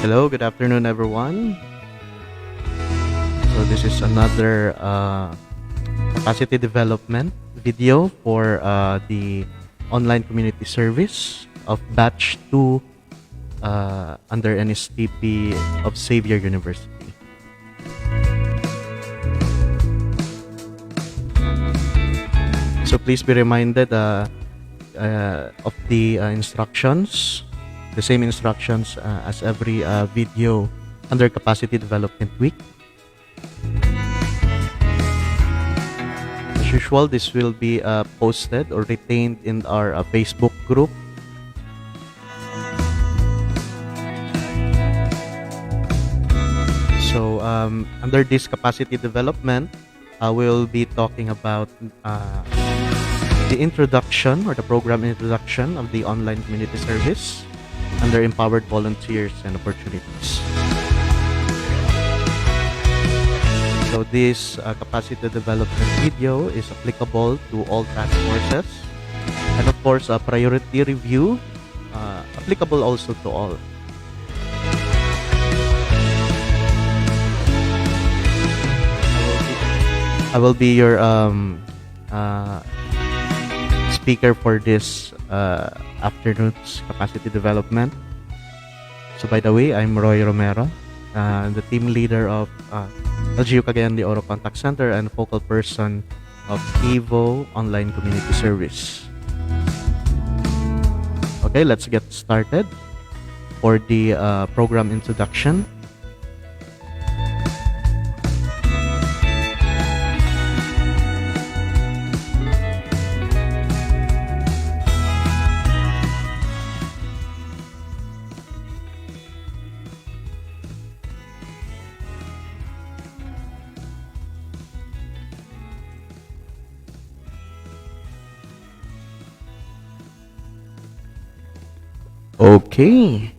Hello, good afternoon, everyone. So this is another capacity development video for the online community service of Batch 2 under NSTP of Xavier University. So please be reminded of the instructions, the same instructions as every video under Capacity Development Week. As usual, this will be posted or retained in our Facebook group. So under this capacity development, I will be talking about the introduction or the program introduction of the online community service under empowered volunteers and opportunities. So this capacity development video is applicable to all task forces, and of course a priority review applicable also to all. I will be your speaker for this afternoon's capacity development. So by the way, I'm Roy Romero, the team leader of LGU Cagayan de Oro Contact Center and focal person of EVO Online Community Service. Okay, let's get started for the program introduction. Okay,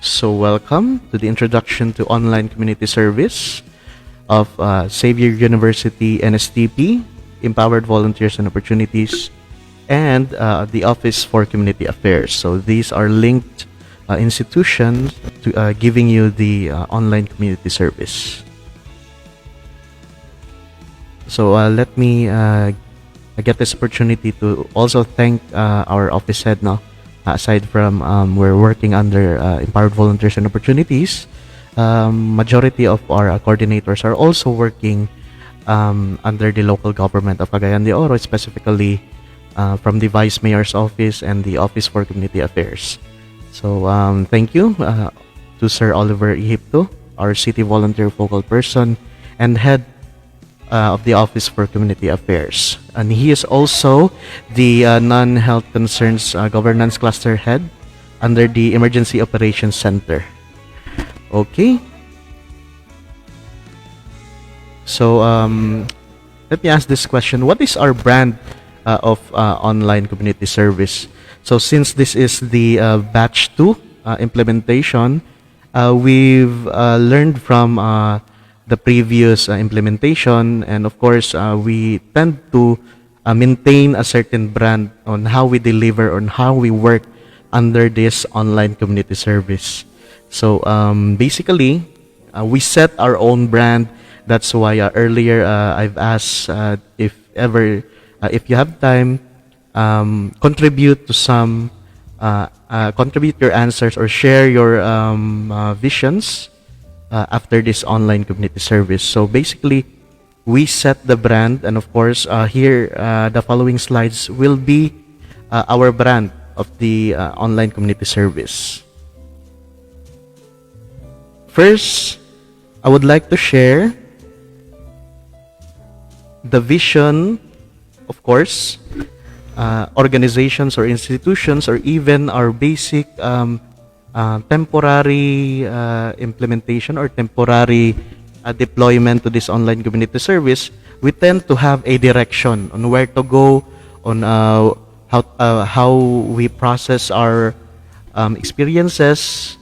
so welcome to the introduction to online community service of Xavier University NSTP, Empowered Volunteers and Opportunities, and the Office for Community Affairs. So these are linked institutions to giving you the online community service. So let me get this opportunity to also thank our office head now. Aside from we're working under Empowered Volunteers and Opportunities, majority of our coordinators are also working under the local government of Cagayan de Oro, specifically from the Vice Mayor's Office and the Office for Community Affairs. So thank you to Sir Oliver Ihipto, our city volunteer focal person and head of the Office for Community Affairs, and he is also the non-health concerns governance cluster head under the Emergency Operations Center. Okay, so let me ask this question: what is our brand of online community service? So since this is the batch 2 implementation, we've learned from the previous implementation, and of course we tend to maintain a certain brand on how we deliver, on how we work under this online community service. So basically we set our own brand. That's why earlier I've asked if you have time, contribute to some contribute your answers or share your visions after this online community service. So basically, we set the brand, and of course, here the following slides will be our brand of the online community service. First, I would like to share the vision, of course, organizations or institutions, or even our basic temporary implementation or temporary deployment to this online community service. We tend to have a direction on where to go, on how we process our experiences.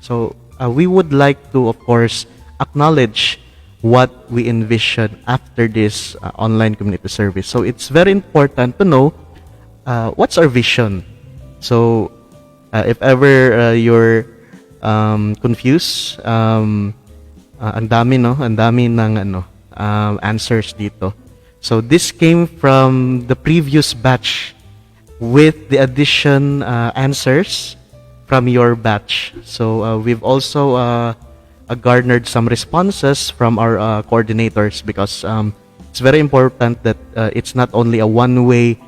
So we would like to, of course, acknowledge what we envision after this online community service. So it's very important to know what's our vision. So if ever you're confused. Ang dami, no? Ang dami ng answers dito. So this came from the previous batch with the addition answers from your batch. So we've also garnered some responses from our coordinators, because it's very important that it's not only a one-way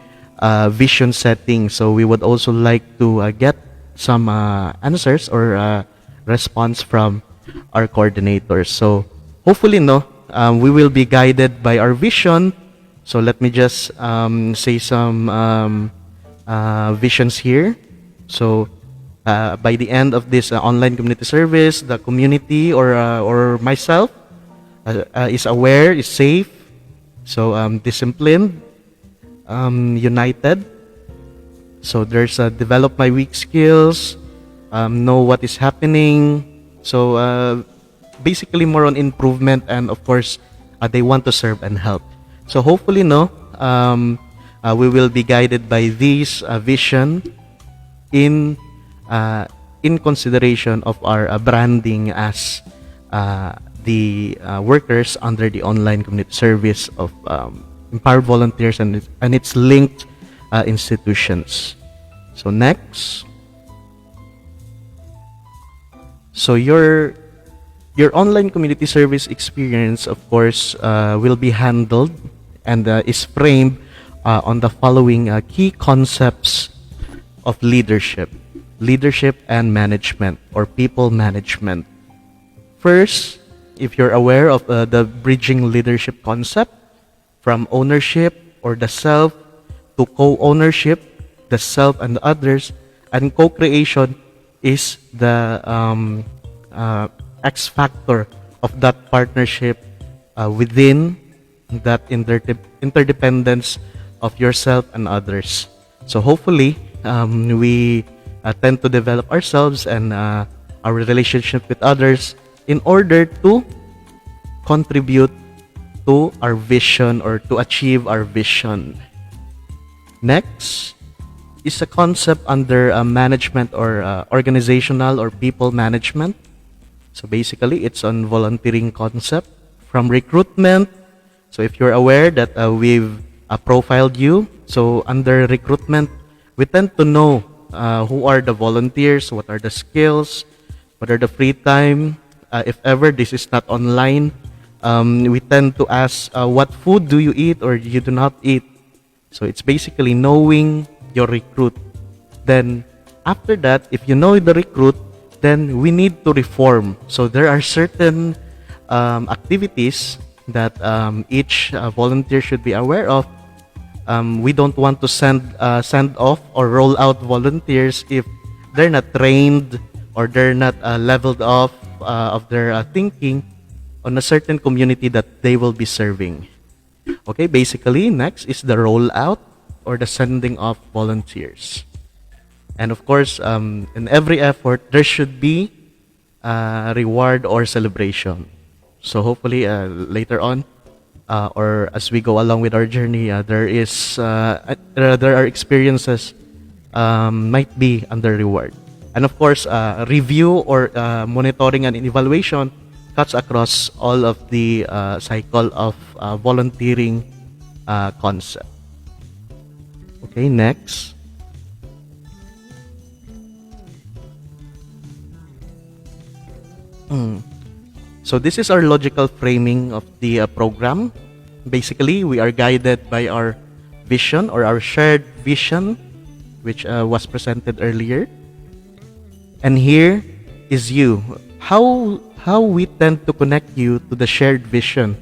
vision setting. So we would also like to get some answers or response from our coordinators. So hopefully, we will be guided by our vision. So let me just say some visions here. So by the end of this online community service, the community or myself is aware, is safe, so disciplined, united. So there's develop my weak skills, know what is happening. So basically more on improvement, and of course they want to serve and help. So hopefully we will be guided by this vision in consideration of our branding as the workers under the online community service of Empowered Volunteers and its linked institutions. So next. So your online community service experience, of course, will be handled and is framed on the following key concepts of leadership and management, or people management. First, if you're aware of the bridging leadership concept, from ownership or the self to co-ownership, the self and the others, and co-creation is the X factor of that partnership within that interdependence of yourself and others. So hopefully we tend to develop ourselves and our relationship with others in order to contribute to our vision or to achieve our vision. Next is a concept under management or organizational or people management. So basically, it's on volunteering concept from recruitment. So if you're aware that we've profiled you, so under recruitment, we tend to know who are the volunteers, what are the skills, what are the free time. If ever this is not online, we tend to ask, what food do you eat or you do not eat? So it's basically knowing your recruit. Then after that, if you know the recruit, then we need to reform. So there are certain activities that each volunteer should be aware of. We don't want to send off or roll out volunteers if they're not trained or they're not leveled off of their thinking on a certain community that they will be serving. Okay, basically, next is the rollout or the sending off volunteers. And of course, in every effort, there should be reward or celebration. So hopefully, later on, or as we go along with our journey, there are experiences might be under reward. And of course, review or monitoring and evaluation cuts across all of the cycle of volunteering concept. Okay, next. So this is our logical framing of the program. Basically, we are guided by our vision or our shared vision, which was presented earlier. And here is you. How we tend to connect you to the shared vision.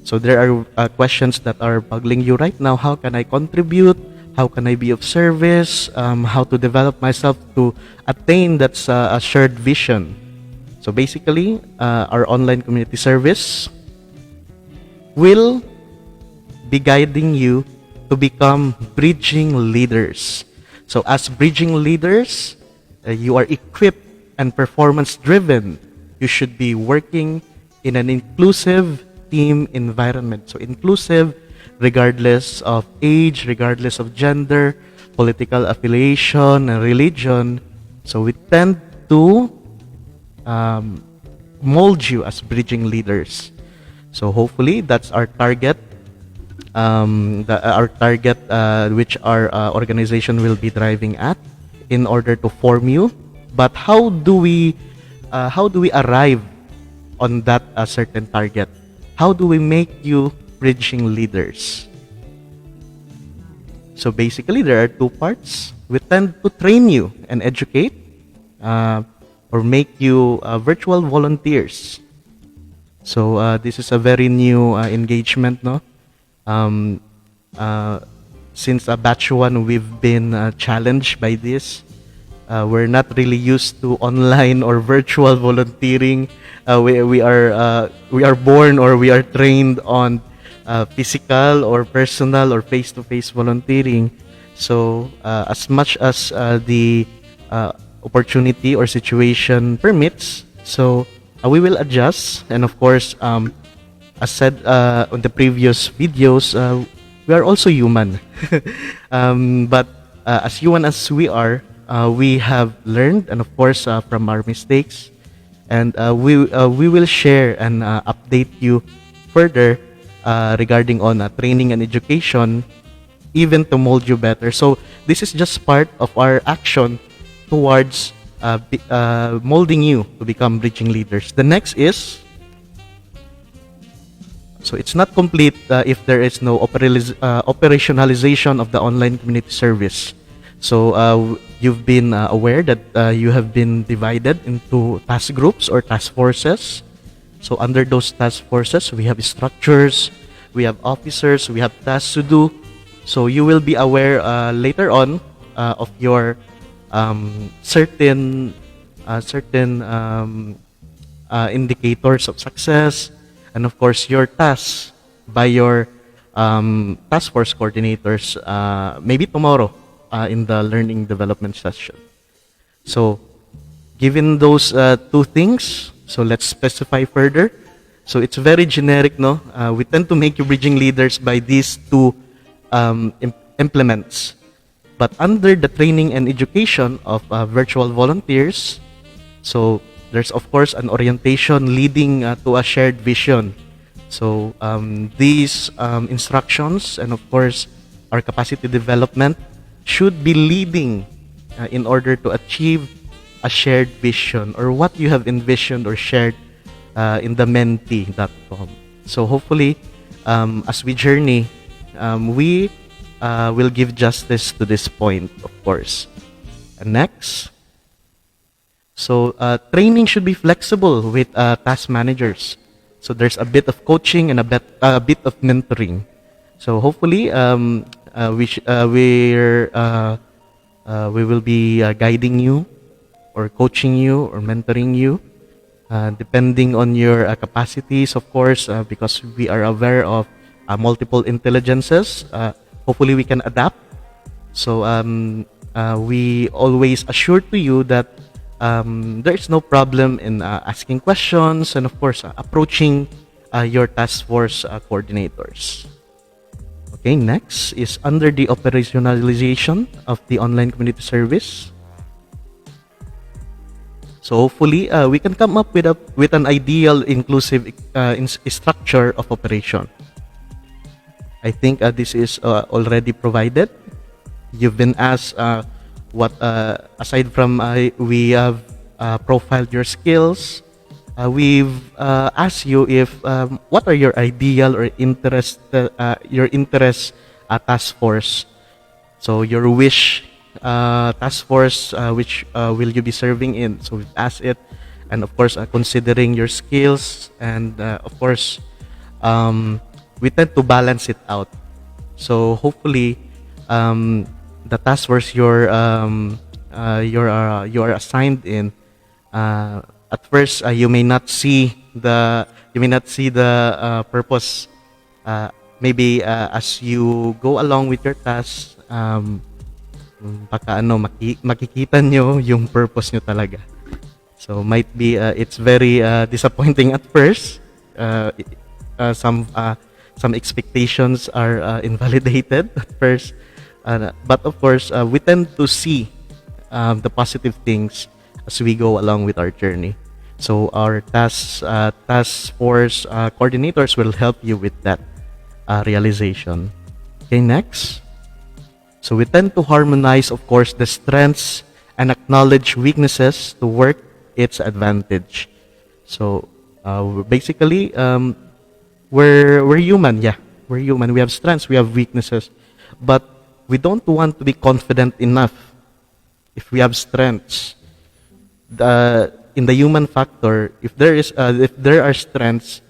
So there are questions that are bugging you right now. How can I contribute? How can I be of service? How to develop myself to attain that a shared vision? So basically, our online community service will be guiding you to become bridging leaders. So as bridging leaders, you are equipped and performance-driven. You should be working in an inclusive team environment. So inclusive regardless of age, regardless of gender, political affiliation, and religion. So we tend to mold you as bridging leaders. So hopefully that's our target, which our organization will be driving at in order to form you. But how do we arrive on that certain target? How do we make you bridging leaders? So basically, there are two parts. We tend to train you and educate, or make you virtual volunteers. So this is a very new engagement, no? Um, uh, since batch one, we've been challenged by this. We're not really used to online or virtual volunteering. We are born, or we are trained on physical or personal or face-to-face volunteering. So as much as the opportunity or situation permits, so we will adjust. And of course, as said on the previous videos, we are also human. But as human as we have learned, and of course from our mistakes, and we will share and update you further regarding on training and education, even to mold you better. So this is just part of our action towards molding you to become bridging leaders. The next is, so it's not complete if there is no operationalization of the online community service. So you've been aware that you have been divided into task groups or task forces. So under those task forces, we have structures, we have officers, we have tasks to do. So you will be aware later on of your certain indicators of success, and of course your tasks by your task force coordinators maybe tomorrow in the learning development session. So given those two things, so let's specify further. So it's very generic, no? We tend to make you bridging leaders by these two implements. But under the training and education of virtual volunteers, so there's of course an orientation leading to a shared vision. So these instructions and of course our capacity development should be leading in order to achieve a shared vision, or what you have envisioned or shared in the mentee.com. So hopefully as we journey, we will give justice to this point, of course. And next, so training should be flexible with task managers. So there's a bit of coaching and a bit of mentoring. So hopefully we will be guiding you or coaching you or mentoring you depending on your capacities, of course, because we are aware of multiple intelligences. Hopefully we can adapt. So we always assure to you that there is no problem in asking questions and of course approaching your task force coordinators. Okay, next is under the operationalization of the online community service. So hopefully we can come up with an ideal inclusive structure of operation. I think this is already provided. You've been asked what aside from we have profiled your skills, we've asked you if what are your ideal or your interest task force. So your wish task force, which will you be serving in? So we've asked it, and of course considering your skills, and of course we tend to balance it out. So hopefully the task force you are assigned in, at first you may not see the purpose. Maybe as you go along with your tasks, baka makikita nyo yung purpose nyo talaga. So might be it's very disappointing at first. Some expectations are invalidated at first, but of course we tend to see the positive things as we go along with our journey. So our task force coordinators will help you with that realization. Okay, next. So we tend to harmonize, of course, the strengths and acknowledge weaknesses to work its advantage. So basically, we're human. Yeah, we're human. We have strengths, we have weaknesses, but we don't want to be confident enough. If we have strengths, in the human factor, if there are strengths,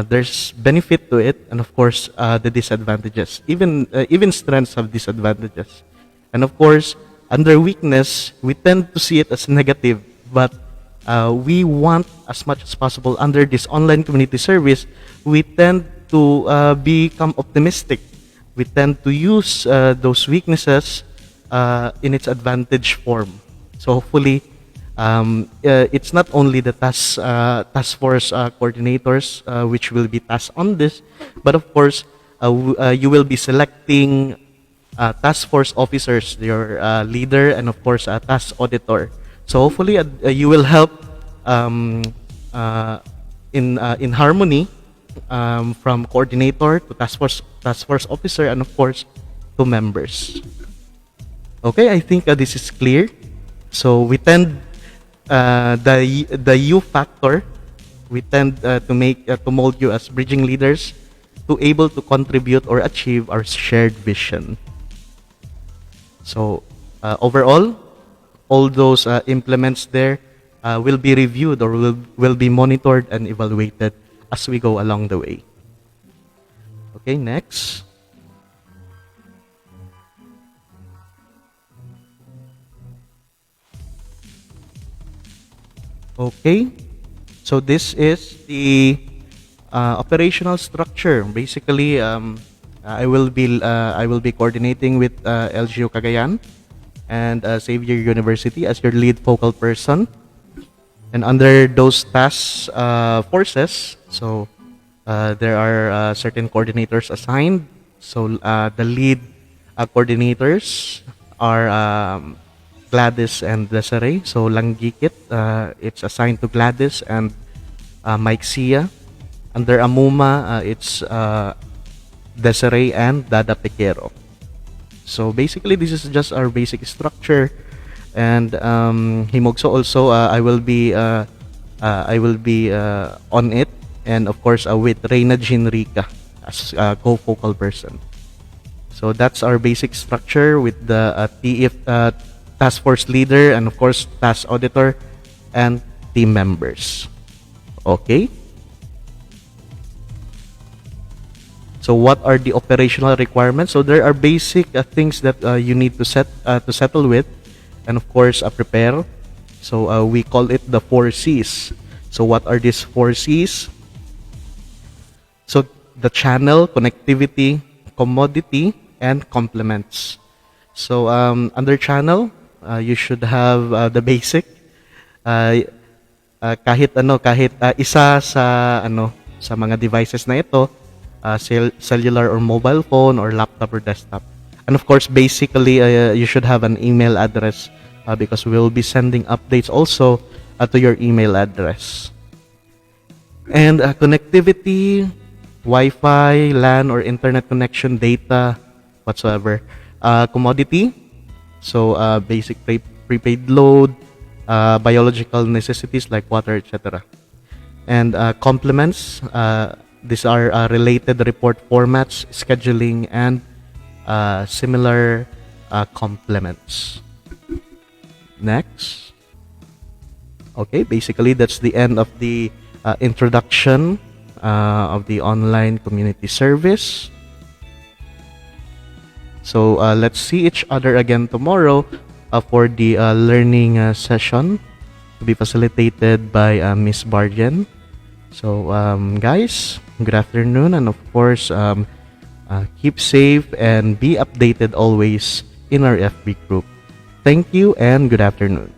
there's benefit to it, and of course, the disadvantages. Even strengths have disadvantages, and of course, under weakness, we tend to see it as negative. But we want as much as possible under this online community service. We tend to become optimistic. We tend to use those weaknesses in its advantage form. So hopefully, it's not only the task force coordinators which will be tasked on this, but of course, you will be selecting task force officers, your leader, and of course, a task auditor. So hopefully, you will help in harmony from coordinator to task force officer, and of course, to members. Okay, I think this is clear. So we tend the U factor, we tend to mold you as bridging leaders to able to contribute or achieve our shared vision. So overall, all those implements there will be reviewed or will be monitored and evaluated as we go along the way. Okay, next. Okay, so this is the operational structure. Basically, I will be coordinating with LGU Cagayan and Xavier University as your lead focal person. And under those task forces, so there are certain coordinators assigned. So the lead coordinators are Gladys and Desiree. So Langgikit, it's assigned to Gladys and Mike Sia. Under Amuma, it's Desiree and Dada Pequero. So basically, this is just our basic structure. And Himogso also, I will be on it, and of course with Reina Jinrica as co-focal person. So that's our basic structure with the TF task force leader, and of course task auditor and team members. Okay. So what are the operational requirements? So there are basic things that you need to settle with, and of course prepare. So we call it the 4 C's. So what are these 4 C's? So the channel, connectivity, commodity, and complements. So under channel, you should have the basic. Kahit isa sa mga devices na ito, cellular or mobile phone or laptop or desktop. And of course, basically, you should have an email address because we will be sending updates also to your email address. And connectivity, Wi-Fi, LAN or internet connection, data, whatsoever. Commodity, so basic prepaid load, biological necessities like water, etc. And complements, these are related report formats, scheduling, and similar complements. Next. Okay, basically that's the end of the introduction of the online community service. So let's see each other again tomorrow for the learning session to be facilitated by Miss Bardian. So guys, good afternoon, and of course keep safe and be updated always in our FB group. Thank you and good afternoon.